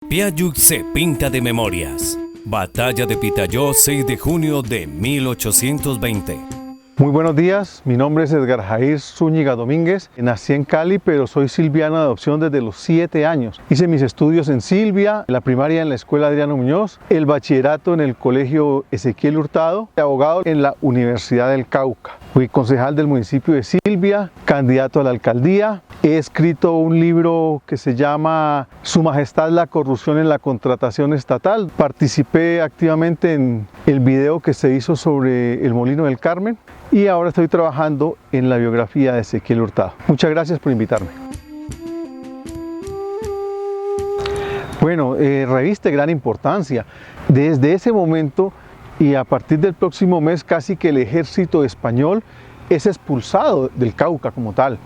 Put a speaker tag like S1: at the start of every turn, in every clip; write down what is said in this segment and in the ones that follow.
S1: Piayuk se pinta de memorias. Batalla de Pitayó, 6 de junio de 1820.
S2: Muy buenos días, mi nombre es Edgar Jair Zúñiga Domínguez. Nací en Cali, pero soy silviano de adopción desde los 7 años. Hice mis estudios en Silvia, la primaria en la Escuela Adriano Muñoz, el bachillerato en el Colegio Ezequiel Hurtado, abogado en la Universidad del Cauca. Fui concejal del municipio de Silvia, candidato a la alcaldía. He escrito un libro que se llama Su Majestad la corrupción en la contratación estatal. Participé activamente en el video que se hizo sobre el Molino del Carmen y ahora estoy trabajando en la biografía de Ezequiel Hurtado. Muchas gracias por invitarme. Bueno, reviste gran importancia. Desde ese momento y a partir del próximo mes casi que el ejército español es expulsado del Cauca como tal.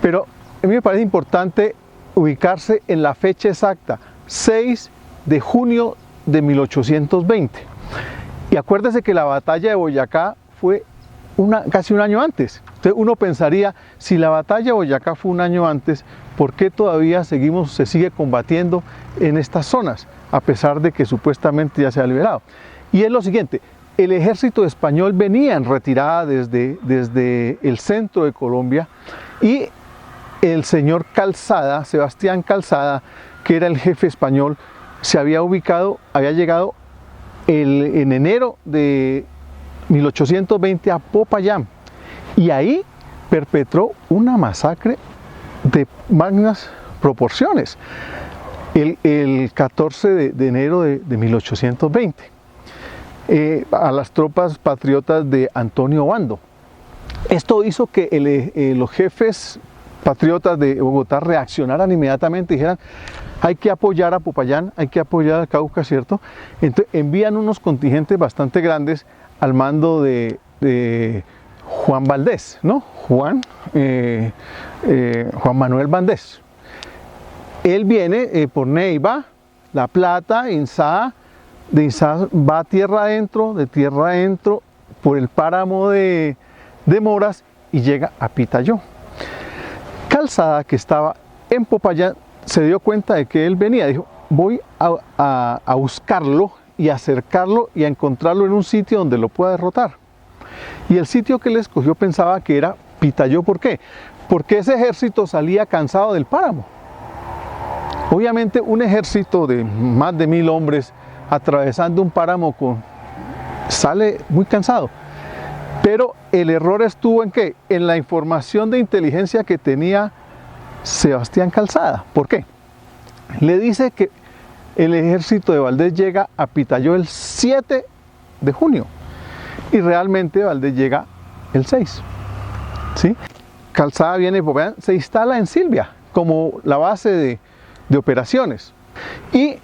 S2: Pero a mí me parece importante ubicarse en la fecha exacta, 6 de junio de 1820. Y acuérdese que la batalla de Boyacá fue casi un año antes. Entonces uno pensaría, si la batalla de Boyacá fue un año antes, ¿por qué todavía se sigue combatiendo en estas zonas? A pesar de que supuestamente ya se ha liberado. Y es lo siguiente, el ejército español venía en retirada desde el centro de Colombia y el señor Calzada, Sebastián Calzada, que era el jefe español, había llegado en enero de 1820 a Popayán y ahí perpetró una masacre de magnas proporciones el 14 de enero de 1820 a las tropas patriotas de Antonio Obando. Esto hizo que los jefes patriotas de Bogotá reaccionaran inmediatamente y dijeran: hay que apoyar a Popayán, hay que apoyar al Cauca, ¿cierto? Entonces envían unos contingentes bastante grandes al mando de Juan Valdés, ¿no? Juan Manuel Valdés. Él viene por Neiva, La Plata, Inzá, de Inzá va a tierra adentro, de tierra adentro, por el páramo de Moras y llega a Pitayó. Calzada, que estaba en Popayán, se dio cuenta de que él venía, dijo: voy a buscarlo y a acercarlo y a encontrarlo en un sitio donde lo pueda derrotar. Y el sitio que él escogió pensaba que era Pitayó. ¿Por qué? Porque ese ejército salía cansado del páramo. Obviamente un ejército de más de 1000 hombres atravesando un páramo sale muy cansado. Pero el error estuvo en ¿qué? En la información de inteligencia que tenía Sebastián Calzada. ¿Por qué? Le dice que el ejército de Valdés llega a Pitayó el 7 de junio y realmente Valdés llega el 6. ¿Sí? Calzada viene, se instala en Silvia como la base de operaciones y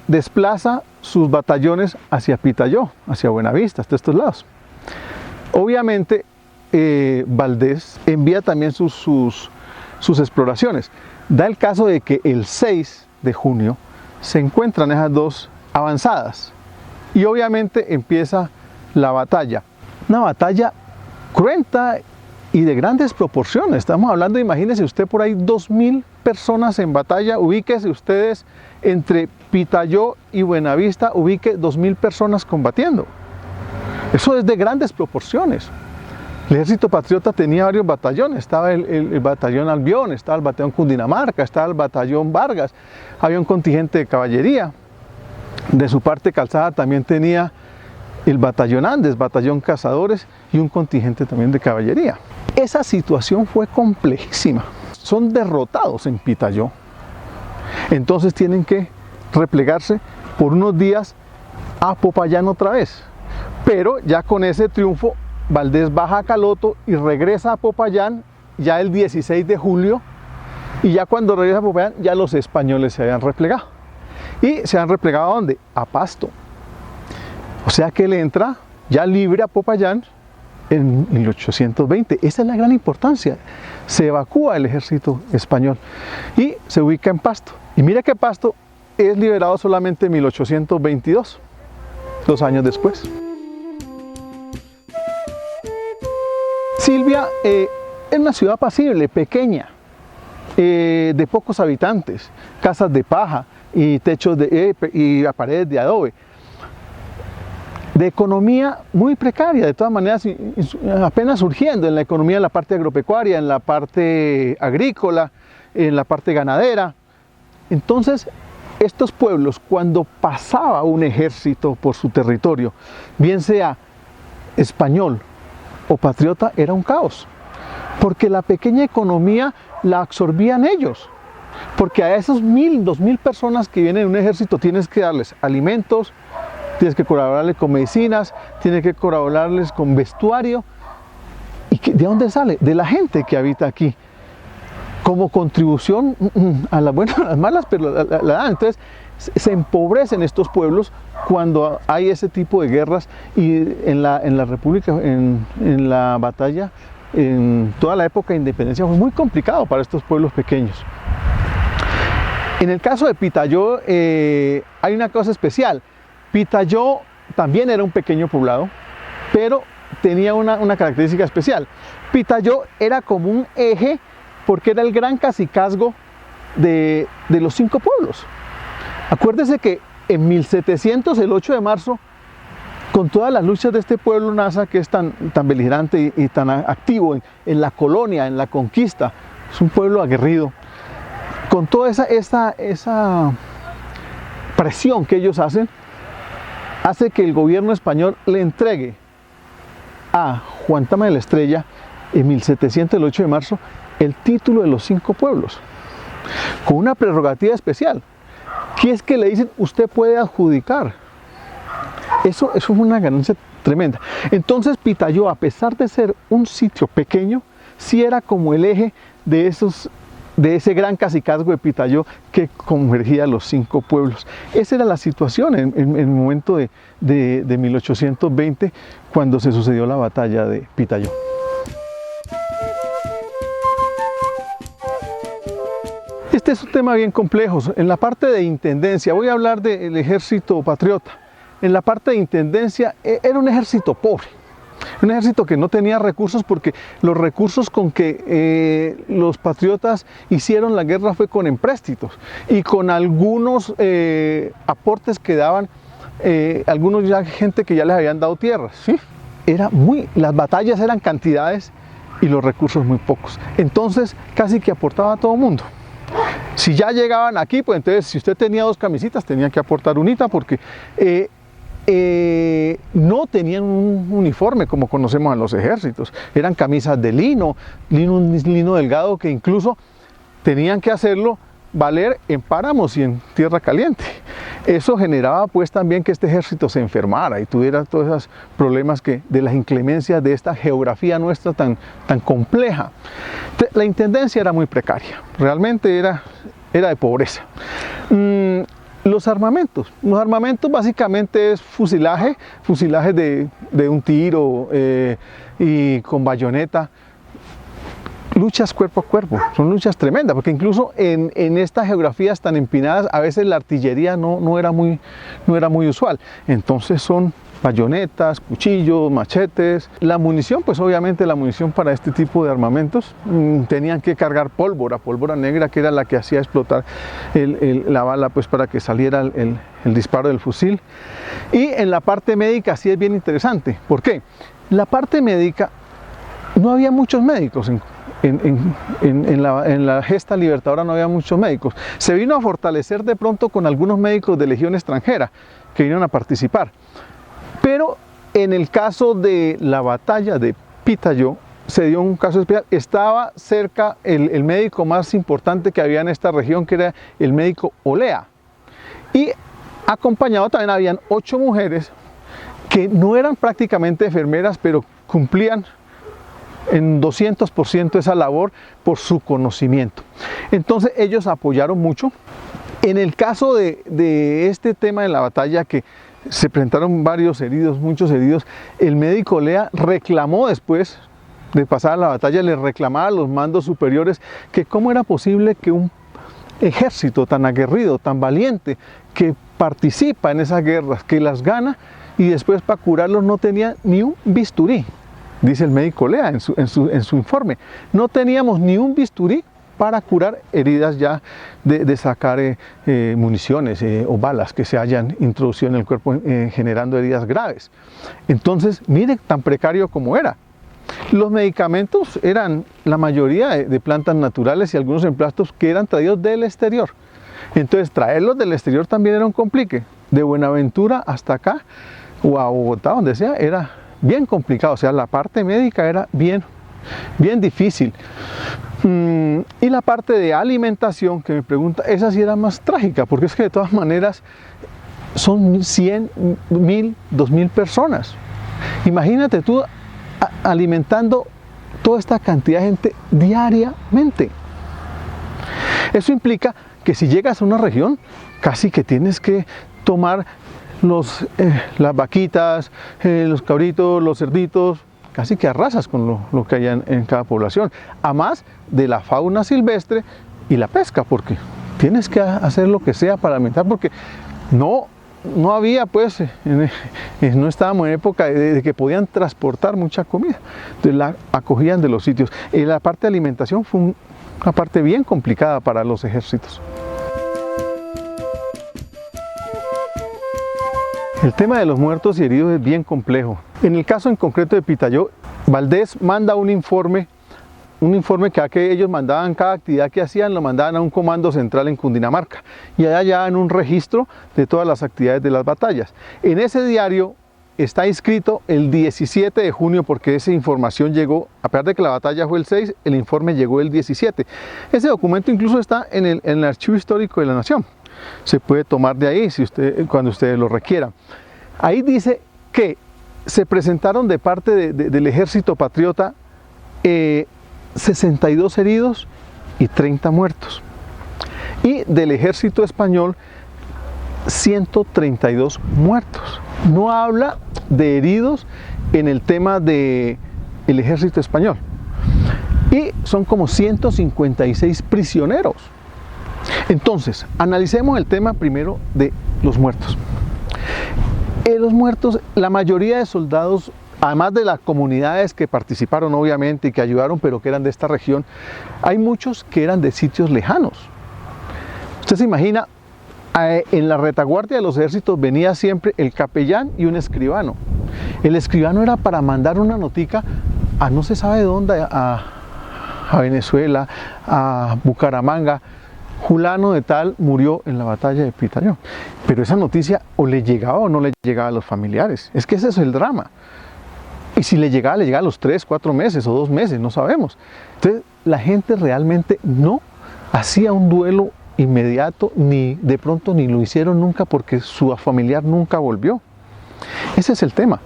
S2: desplaza sus batallones hacia Pitayó, hacia Buenavista, hasta estos lados. Obviamente Valdés envía también sus exploraciones. Da el caso de que el 6 de junio se encuentran esas dos avanzadas y obviamente empieza la batalla. Una batalla cruenta y de grandes proporciones. Estamos hablando, imagínense usted por ahí 2000 personas en batalla. Ubíquese ustedes entre Pitayó y Buenavista, ubique 2000 personas combatiendo. Eso es de grandes proporciones. El ejército patriota tenía varios batallones, estaba el batallón Albión, estaba el batallón Cundinamarca, estaba el batallón Vargas, había un contingente de caballería. De su parte Calzada también tenía el batallón Andes, batallón Cazadores y un contingente también de caballería. Esa situación fue complejísima. Son derrotados en Pitayó. Entonces tienen que replegarse por unos días a Popayán otra vez. Pero ya con ese triunfo, Valdés baja a Caloto y regresa a Popayán ya el 16 de julio. Y ya cuando regresa a Popayán, ya los españoles se habían replegado. ¿Y se han replegado a dónde? A Pasto. O sea que él entra ya libre a Popayán en 1820. Esa es la gran importancia. Se evacúa el ejército español y se ubica en Pasto. Y mira que Pasto es liberado solamente en 1822, 2 años después. Silvia es una ciudad apacible, pequeña, de pocos habitantes, casas de paja, y techos y paredes de adobe. De economía muy precaria, de todas maneras apenas surgiendo en la economía, en la parte agropecuaria, en la parte agrícola, en la parte ganadera. Entonces, estos pueblos, cuando pasaba un ejército por su territorio, bien sea español o patriota, era un caos, porque la pequeña economía la absorbían ellos, porque a esos 1.000, 2.000 personas que vienen en un ejército tienes que darles alimentos, tienes que colaborarles con medicinas, tienes que colaborarles con vestuario. ¿Y de dónde sale? De la gente que habita aquí, como contribución a las buenas, a las malas, pero la dan. Entonces se empobrecen estos pueblos cuando hay ese tipo de guerras, y en la República, en la batalla, en toda la época de independencia fue muy complicado para estos pueblos pequeños. En el caso de Pitayó hay una cosa especial. Pitayó también era un pequeño poblado, pero tenía una característica especial. Pitayó era como un eje, porque era el gran cacicazgo de los 5 pueblos. Acuérdese que en 1700, el 8 de marzo, con todas las luchas de este pueblo Nasa, que es tan beligerante y tan activo en la colonia, en la conquista, es un pueblo aguerrido, con toda esa presión que ellos hacen, hace que el gobierno español le entregue a Juan Tama de la Estrella, en 1700, el 8 de marzo, el título de los 5 pueblos, con una prerrogativa especial, que es que le dicen, usted puede adjudicar. Eso es una ganancia tremenda. Entonces Pitayó, a pesar de ser un sitio pequeño, sí era como el eje de ese gran cacicazgo de Pitayó que convergía a los 5 pueblos. Esa era la situación en el momento de 1820, cuando se sucedió la batalla de Pitayó. Este es un tema bien complejo. En la parte de intendencia, voy a hablar del ejército patriota. En la parte de intendencia era un ejército pobre, un ejército que no tenía recursos, porque los recursos con que los patriotas hicieron la guerra fue con empréstitos y con algunos aportes que daban algunos gente que ya les habían dado tierras, ¿sí? Las batallas eran cantidades y los recursos muy pocos. Entonces casi que aportaba a todo mundo. Si ya llegaban aquí, pues entonces si usted tenía 2 camisitas, tenía que aportar unita, porque no tenían un uniforme como conocemos en los ejércitos. Eran camisas de lino delgado, que incluso tenían que hacerlo valer en páramos y en tierra caliente. Eso generaba pues también que este ejército se enfermara y tuviera todos esos problemas de las inclemencias de esta geografía nuestra tan compleja. La intendencia era muy precaria, realmente era de pobreza. Los armamentos básicamente es fusilaje de un tiro y con bayoneta. Luchas cuerpo a cuerpo, son luchas tremendas, porque incluso en estas geografías tan empinadas a veces la artillería no era muy usual. Entonces son bayonetas, cuchillos, machetes. La munición, pues obviamente la munición para este tipo de armamentos tenían que cargar pólvora negra, que era la que hacía explotar la bala, pues para que saliera el disparo del fusil. Y en la parte médica sí es bien interesante. ¿Por qué? La parte médica, no había muchos médicos en la gesta libertadora, no había muchos médicos. Se vino a fortalecer de pronto con algunos médicos de Legión extranjera que vinieron a participar. Pero en el caso de la batalla de Pitayó se dio un caso especial. Estaba cerca el médico más importante que había en esta región, que era el médico Olea. Y acompañado también habían 8 mujeres que no eran prácticamente enfermeras, pero cumplían en 200% esa labor por su conocimiento. Entonces ellos apoyaron mucho. En el caso de este tema de la batalla, que se presentaron varios heridos, muchos heridos, el médico Olea reclamó, después de pasar la batalla, le reclamaba a los mandos superiores que cómo era posible que un ejército tan aguerrido, tan valiente, que participa en esas guerras, que las gana, y después para curarlos no tenía ni un bisturí. Dice el médico Olea en su informe, no teníamos ni un bisturí para curar heridas ya de sacar municiones o balas que se hayan introducido en el cuerpo generando heridas graves. Entonces, mire tan precario como era. Los medicamentos eran la mayoría de plantas naturales y algunos emplazos que eran traídos del exterior. Entonces, traerlos del exterior también era un complique. De Buenaventura hasta acá, o a Bogotá, donde sea, era bien complicado. O sea, la parte médica era bien difícil. Y la parte de alimentación, que me pregunta, esa sí era más trágica, porque es que de todas maneras son 100, 1000, 2000 personas. Imagínate tú alimentando toda esta cantidad de gente diariamente. Eso implica que si llegas a una región, casi que tienes que tomar las vaquitas, los cabritos, los cerditos, casi que arrasas con lo que hay en cada población, a más de la fauna silvestre y la pesca, porque tienes que hacer lo que sea para alimentar, porque no había, pues, no estábamos en época de que podían transportar mucha comida, entonces la acogían de los sitios. Y la parte de alimentación fue una parte bien complicada para los ejércitos. El tema de los muertos y heridos es bien complejo. En el caso en concreto de Pitayó, Valdés manda un informe que ellos mandaban, cada actividad que hacían lo mandaban a un comando central en Cundinamarca y allá llevaban un registro de todas las actividades de las batallas. En ese diario está inscrito el 17 de junio porque esa información llegó, a pesar de que la batalla fue el 6, el informe llegó el 17. Ese documento incluso está en el Archivo Histórico de la Nación. Se puede tomar de ahí cuando ustedes lo requieran. Ahí dice que se presentaron de parte del Ejército Patriota 62 heridos y 30 muertos. Y del Ejército Español 132 muertos. No habla de heridos en el tema del Ejército Español. Y son como 156 prisioneros. Entonces, analicemos el tema primero de los muertos. Los muertos, la mayoría de soldados, además de las comunidades que participaron obviamente y que ayudaron, pero que eran de esta región, hay muchos que eran de sitios lejanos. Usted se imagina, en la retaguardia de los ejércitos venía siempre el capellán y un escribano. El escribano era para mandar una notica a no se sabe dónde, a Venezuela, a Bucaramanga. Fulano de tal murió en la batalla de Pitayó. Pero esa noticia o le llegaba o no le llegaba a los familiares. Es que ese es el drama. Y si le llegaba a los 3, 4 meses o 2 meses, no sabemos. Entonces la gente realmente no hacía un duelo inmediato, ni de pronto ni lo hicieron nunca porque su familiar nunca volvió. Ese es el tema.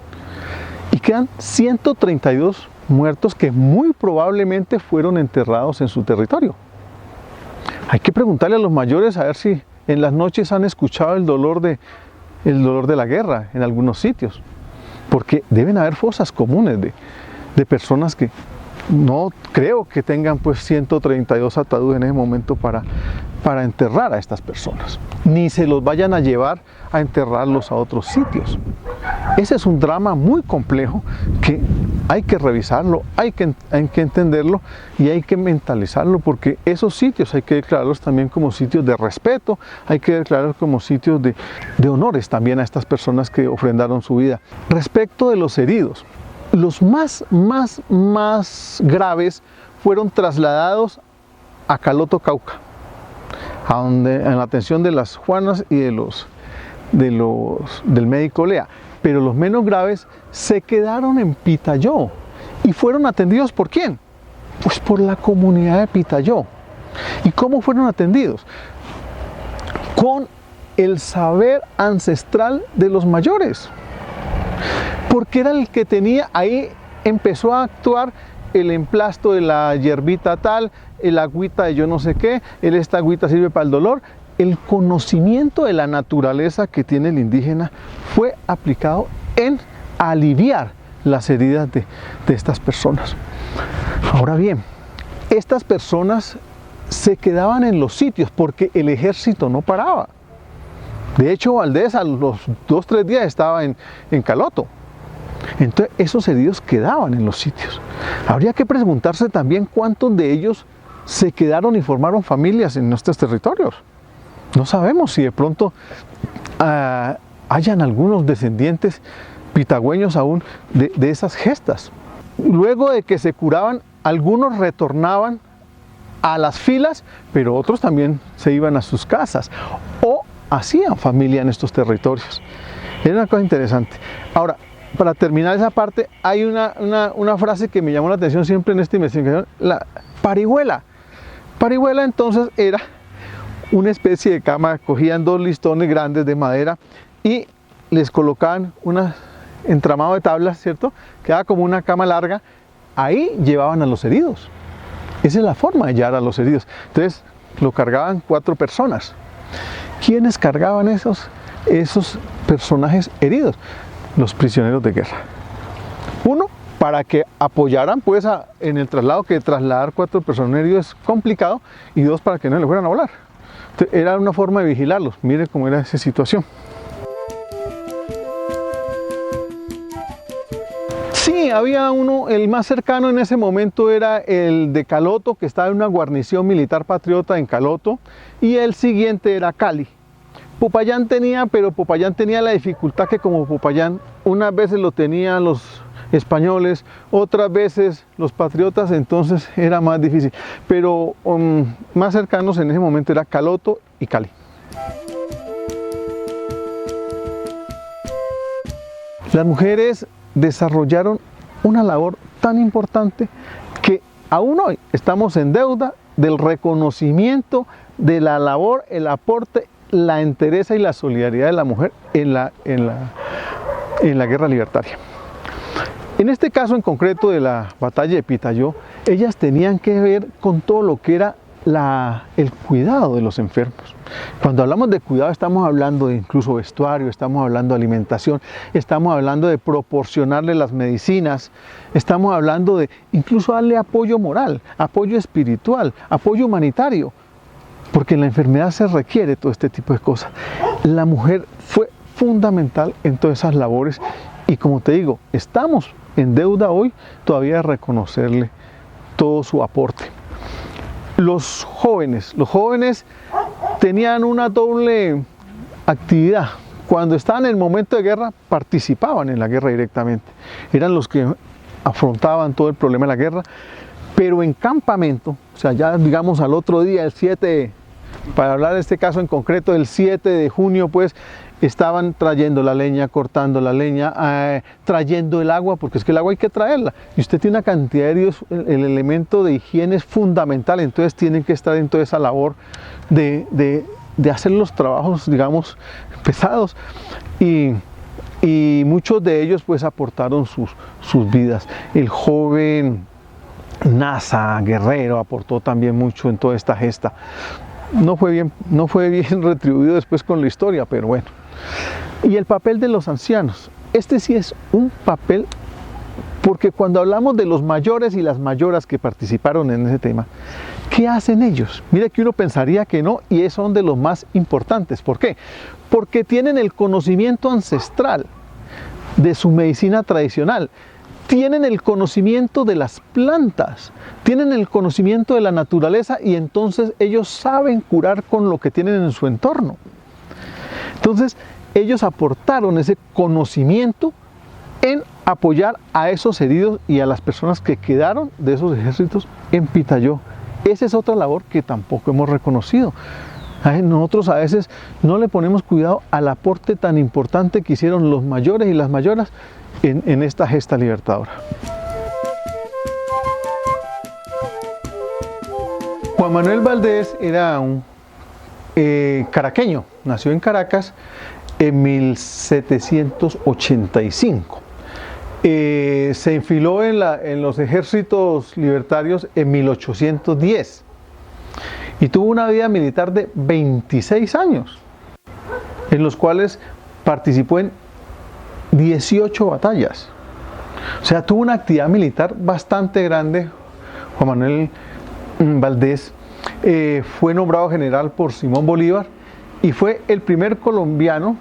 S2: Y quedan 132 muertos que muy probablemente fueron enterrados en su territorio. Hay que preguntarle a los mayores a ver si en las noches han escuchado el dolor de la guerra en algunos sitios, porque deben haber fosas comunes de personas que no creo que tengan pues 132 ataúdes en ese momento para enterrar a estas personas, ni se los vayan a llevar a enterrarlos a otros sitios. Ese es un drama muy complejo que hay que revisarlo, hay que entenderlo y hay que mentalizarlo, porque esos sitios hay que declararlos también como sitios de respeto, hay que declararlos como sitios de honores también a estas personas que ofrendaron su vida. Respecto de los heridos, los más graves fueron trasladados a Caloto, Cauca, en la atención de las Juanas y del médico Lea. Pero los menos graves se quedaron en Pitayó y fueron atendidos ¿por quién? Pues por la comunidad de Pitayó. ¿Y cómo fueron atendidos? Con el saber ancestral de los mayores, porque era el que tenía, ahí empezó a actuar el emplasto de la hierbita tal, el agüita de yo no sé qué, esta agüita sirve para el dolor. El conocimiento de la naturaleza que tiene el indígena fue aplicado en aliviar las heridas de estas personas. Ahora bien, estas personas se quedaban en los sitios porque el ejército no paraba. De hecho, Valdés a los 2 o 3 días estaba en Caloto. Entonces esos heridos quedaban en los sitios. Habría que preguntarse también cuántos de ellos se quedaron y formaron familias en nuestros territorios. No sabemos si de pronto hayan algunos descendientes pitagüeños aún de esas gestas. Luego de que se curaban, algunos retornaban a las filas, pero otros también se iban a sus casas o hacían familia en estos territorios. Era una cosa interesante. Ahora, para terminar esa parte, hay una frase que me llamó la atención siempre en esta investigación, la parihuela. Parihuela entonces era una especie de cama, cogían 2 listones grandes de madera y les colocaban un entramado de tablas, ¿cierto? Quedaba como una cama larga, ahí llevaban a los heridos. Esa es la forma de llevar a los heridos. Entonces lo cargaban 4 personas. ¿Quiénes cargaban esos personajes heridos? Los prisioneros de guerra. Uno, para que apoyaran pues en el traslado, que trasladar 4 personas heridos es complicado, y 2, para que no le fueran a volar. Entonces, era una forma de vigilarlos. Mire cómo era esa situación. Sí, había uno, el más cercano en ese momento era el de Caloto, que estaba en una guarnición militar patriota en Caloto, y el siguiente era Cali. Popayán tenía, pero Popayán tenía la dificultad que como Popayán unas veces lo tenían los españoles, otras veces los patriotas, entonces era más difícil. Pero más cercanos en ese momento era Caloto y Cali. Las mujeres desarrollaron una labor tan importante que aún hoy estamos en deuda del reconocimiento de la labor, el aporte, la entereza y la solidaridad de la mujer en la guerra libertaria. En este caso en concreto de la batalla de Pitayó, ellas tenían que ver con todo lo que era el cuidado de los enfermos. Cuando hablamos de cuidado estamos hablando de incluso vestuario, estamos hablando de alimentación, estamos hablando de proporcionarle las medicinas, estamos hablando de incluso darle apoyo moral, apoyo espiritual, apoyo humanitario, porque en la enfermedad se requiere todo este tipo de cosas. La mujer fue fundamental en todas esas labores y, como te digo, estamos en deuda hoy todavía de reconocerle todo su aporte. Los jóvenes tenían una doble actividad. Cuando estaban en el momento de guerra, participaban en la guerra directamente. Eran los que afrontaban todo el problema de la guerra, pero en campamento, o sea, ya digamos al otro día, el 7, para hablar de este caso en concreto, el 7 de junio, pues, estaban trayendo la leña, cortando la leña, trayendo el agua, porque es que el agua hay que traerla. Y usted tiene una cantidad de heridos, el elemento de higiene es fundamental, entonces tienen que estar en toda esa labor de hacer los trabajos, digamos, pesados. Y muchos de ellos pues aportaron sus vidas. El joven Nasa Guerrero aportó también mucho en toda esta gesta. No fue bien retribuido después con la historia, pero bueno. Y el papel de los ancianos, este sí es un papel, porque cuando hablamos de los mayores y las mayoras que participaron en ese tema, ¿qué hacen ellos? Mire que uno pensaría que no, y son de los más importantes. ¿Por qué? Porque tienen el conocimiento ancestral de su medicina tradicional, tienen el conocimiento de las plantas, tienen el conocimiento de la naturaleza, y entonces ellos saben curar con lo que tienen en su entorno. Entonces ellos aportaron ese conocimiento en apoyar a esos heridos y a las personas que quedaron de esos ejércitos en Pitayó. Esa es otra labor que tampoco hemos reconocido. Nosotros a veces no le ponemos cuidado al aporte tan importante que hicieron los mayores y las mayoras en esta gesta libertadora. Juan Manuel Valdés era un caraqueño, nació en Caracas en 1785. Se enfiló en los ejércitos libertarios en 1810 y tuvo una vida militar de 26 años, en los cuales participó en 18 batallas. O sea, tuvo una actividad militar bastante grande. Juan Manuel Valdés fue nombrado general por Simón Bolívar y fue el primer colombiano,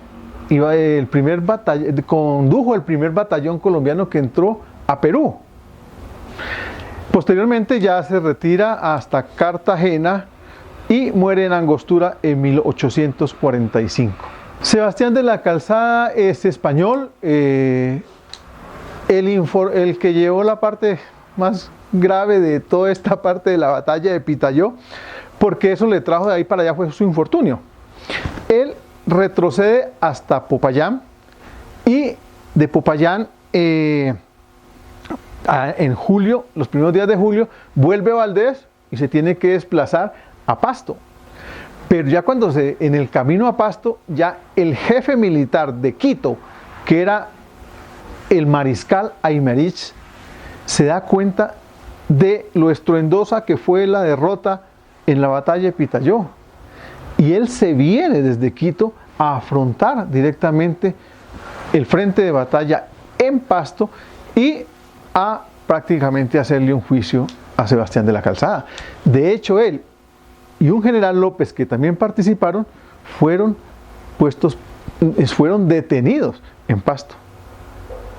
S2: condujo el primer batallón colombiano que entró a Perú. Posteriormente ya se retira hasta Cartagena y muere en Angostura en 1845. Sebastián de la Calzada es español, el que llevó la parte más grave de toda esta parte de la batalla de Pitalló, porque eso le trajo de ahí para allá fue su infortunio. Él retrocede hasta Popayán y de Popayán en julio, los primeros días de julio, vuelve a Valdés y se tiene que desplazar a Pasto. Pero ya en el camino a Pasto, ya el jefe militar de Quito, que era el mariscal Aymerich, se da cuenta de lo estruendosa que fue la derrota en la batalla de Pitalló. Y él se viene desde Quito a afrontar directamente el frente de batalla en Pasto y a prácticamente hacerle un juicio a Sebastián de la Calzada. De hecho, él y un general López que también participaron fueron detenidos en Pasto.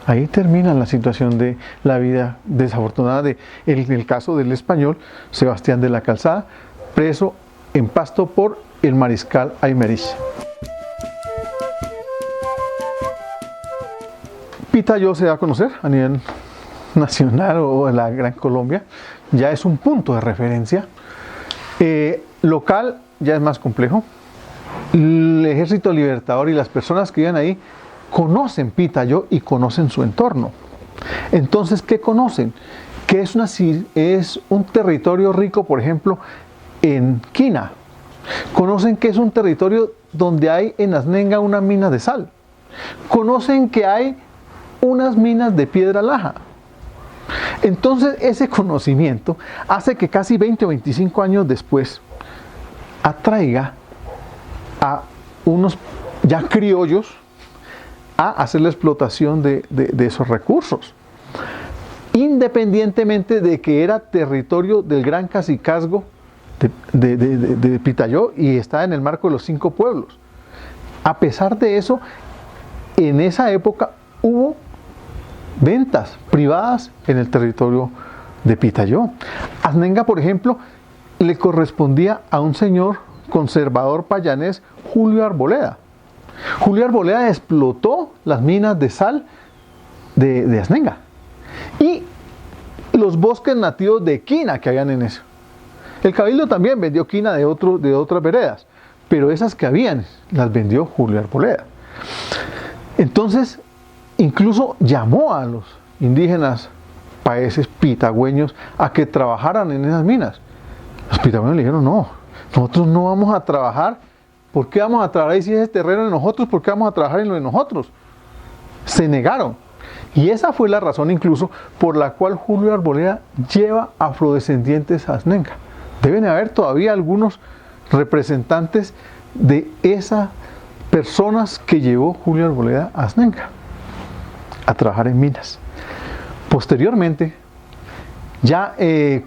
S2: Ahí termina la situación de la vida desafortunada en el caso del español Sebastián de la Calzada, preso en Pasto por el mariscal Aymerich. Pitalló se da a conocer a nivel nacional o en la Gran Colombia, ya es un punto de referencia. Local ya es más complejo. El Ejército Libertador y las personas que viven ahí conocen Pitalló y conocen su entorno. Entonces, ¿qué conocen? Que es un territorio rico, por ejemplo, en quina. Conocen que es un territorio donde hay en Asnenga una mina de sal. Conocen que hay unas minas de piedra laja. Entonces, ese conocimiento hace que casi 20 o 25 años después atraiga a unos ya criollos a hacer la explotación de esos recursos, independientemente de que era territorio del gran cacicazgo de Pitalló y está en el marco de los 5 pueblos. A pesar de eso, en esa época hubo ventas privadas en el territorio de Pitalló. Asnenga, por ejemplo, le correspondía a un señor conservador payanés, Julio Arboleda. Julio Arboleda explotó las minas de sal de Asnenga y los bosques nativos de quina que habían en eso. El cabildo también vendió quina de otras veredas, pero esas que habían las vendió Julio Arboleda. Entonces, incluso llamó a los indígenas paeses pitagüeños a que trabajaran en esas minas. Los pitagüeños le dijeron, no, nosotros no vamos a trabajar. ¿Por qué vamos a trabajar ahí si es terreno de nosotros? ¿Por qué vamos a trabajar en lo de nosotros? Se negaron. Y esa fue la razón incluso por la cual Julio Arboleda lleva afrodescendientes a Asnenga. Deben haber todavía algunos representantes de esas personas que llevó Julio Arboleda a Asnenga a trabajar en minas. Posteriormente, ya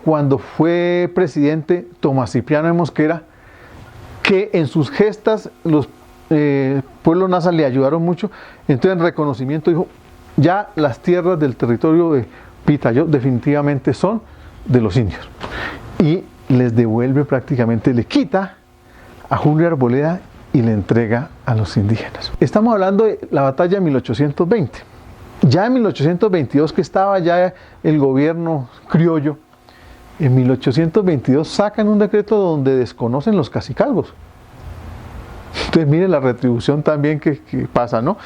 S2: cuando fue presidente Tomás Cipriano de Mosquera, que en sus gestas los pueblos Nasa le ayudaron mucho, entonces en reconocimiento dijo, ya las tierras del territorio de Pitalló definitivamente son de los indios. Y les devuelve prácticamente, le quita a Julio Arboleda y le entrega a los indígenas. Estamos hablando de la batalla de 1820. Ya en 1822, que estaba ya el gobierno criollo, en 1822 sacan un decreto donde desconocen los cacicalgos. Entonces miren la retribución también que pasa, ¿no?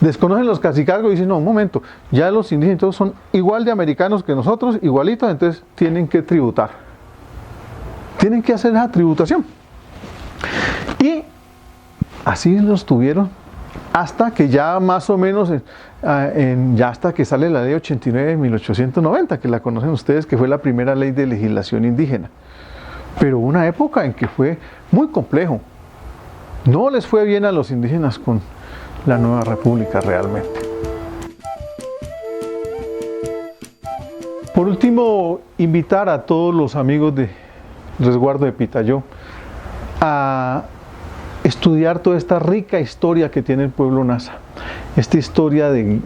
S2: Desconocen los cacicalgos y dicen, no, un momento, ya los indígenas todos son igual de americanos que nosotros, igualitos, entonces tienen que tributar. Tienen que hacer esa tributación. Y así los tuvieron hasta que ya más o menos, ya hasta que sale la ley 89 de 1890, que la conocen ustedes, que fue la primera ley de legislación indígena. Pero hubo una época en que fue muy complejo. No les fue bien a los indígenas con la nueva república realmente. Por último, invitar a todos los amigos de Resguardo de Pitalló a estudiar toda esta rica historia que tiene el pueblo Nasa. Esta historia de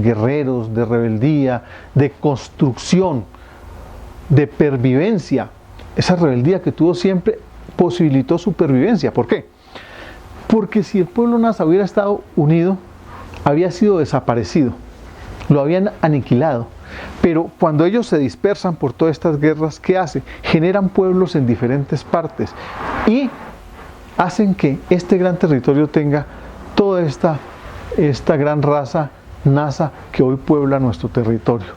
S2: guerreros, de rebeldía, de construcción de pervivencia. Esa rebeldía que tuvo siempre posibilitó su pervivencia. ¿Por qué? Porque si el pueblo nasa hubiera estado unido, había sido desaparecido, lo habían aniquilado. Pero cuando ellos se dispersan por todas estas guerras, ¿qué hace? Generan pueblos en diferentes partes y hacen que este gran territorio tenga toda esta gran raza nasa que hoy puebla nuestro territorio.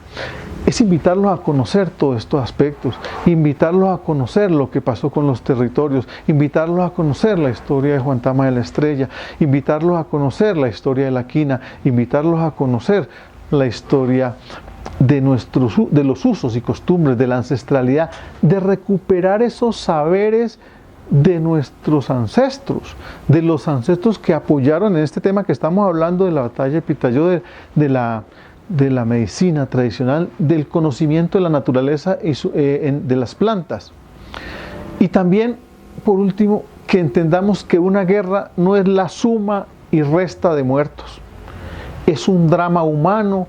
S2: Es invitarlos a conocer todos estos aspectos, invitarlos a conocer lo que pasó con los territorios, invitarlos a conocer la historia de Juan Tama de la Estrella, invitarlos a conocer la historia de la quina, invitarlos a conocer la historia de los usos y costumbres, de la ancestralidad, de recuperar esos saberes de nuestros ancestros, de los ancestros que apoyaron en este tema que estamos hablando de la batalla de Pitalló, de la medicina tradicional, del conocimiento de la naturaleza y de las plantas. Y también, por último, que entendamos que una guerra no es la suma y resta de muertos, es un drama humano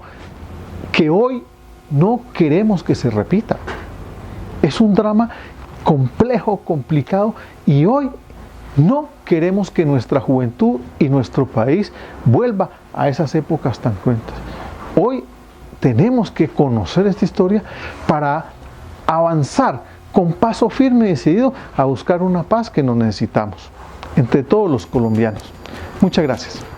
S2: que hoy no queremos que se repita. Es un drama complejo, complicado, y hoy no queremos que nuestra juventud y nuestro país vuelva a esas épocas tan cruentas. Hoy tenemos que conocer esta historia para avanzar con paso firme y decidido a buscar una paz que nos necesitamos entre todos los colombianos. Muchas gracias.